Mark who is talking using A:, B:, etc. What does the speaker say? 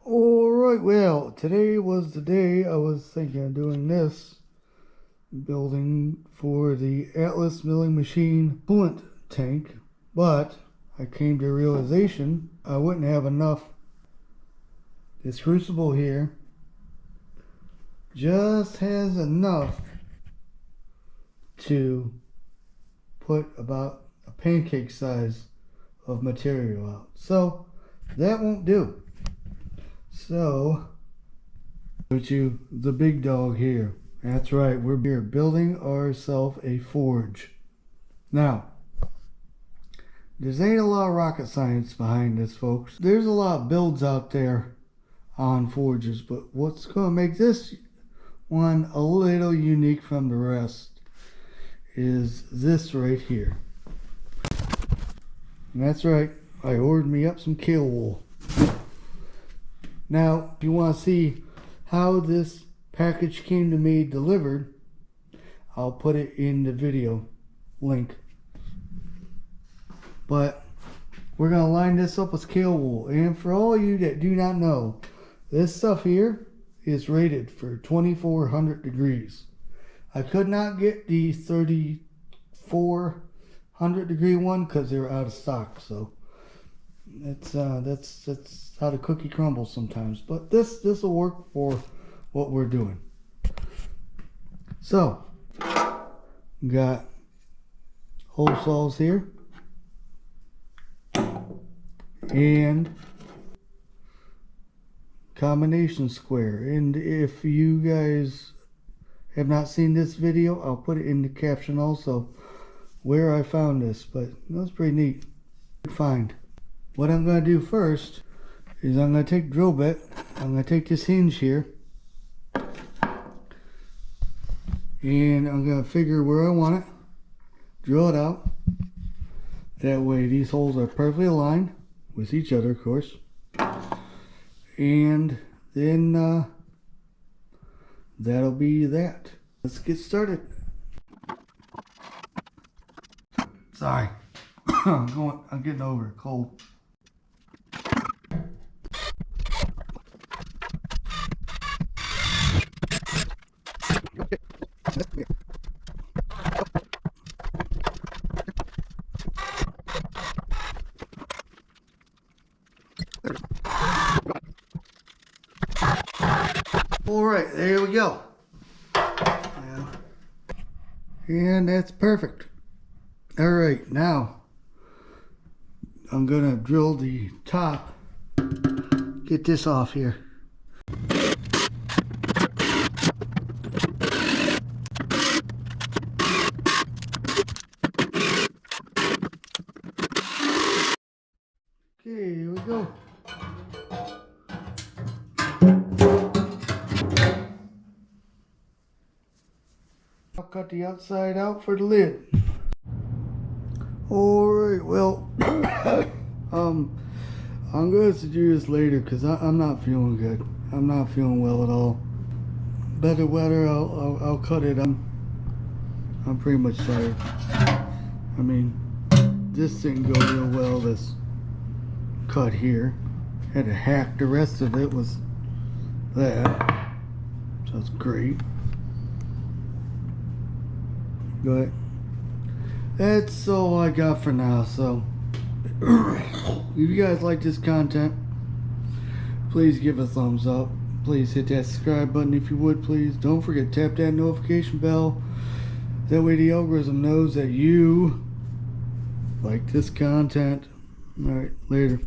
A: Alright, well, today was the day I was thinking of doing this building for the Atlas milling machine coolant tank, but I came to a realization I wouldn't have enough. This crucible here just has enough to put about a pancake size of material out, so that won't do. So, put you the big dog here. That's right, we're here building ourselves a forge. Now, there ain't a lot of rocket science behind this, folks. There's a lot of builds out there on forges, but what's going to make this one a little unique from the rest is this right here. And that's right, I ordered me up some kale wool. Now, if you want to see how this package came to me delivered, I'll put it in the video link. But we're going to line this up with kale wool. And for all of you that do not know, this stuff here is rated for 2400 degrees. I could not get the 3400 degree one because they were out of stock. So that's how the cookie crumbles sometimes, but this will work for what we're doing. So got hole saws here and combination square, and if you guys have not seen this video, I'll put it in the caption also where I found this, but that's pretty neat find. What I'm going to do first is I'm going to take drill bit, I'm going to take this hinge here, and I'm going to figure where I want it, drill it out. That way these holes are perfectly aligned with each other, of course. And then that'll be that. Let's get started. Sorry, I'm getting over a cold. All right, there we go. And that's perfect. All right, now I'm gonna drill the top. Get this off here. Okay, here we go. I'll cut the outside out for the lid. Alright, well, I'm going to do this later because I'm not feeling good. I'm not feeling well at all. Better weather, I'll cut it. I'm pretty much tired. I mean, this didn't go real well, this cut here. Had to hack the rest of it was that. So that's great. But that's all I got for now. So if you guys like this content, please give a thumbs up. Please hit that subscribe button if you would, please. Don't forget to tap that notification bell. That way the algorithm knows that you like this content. Alright, later.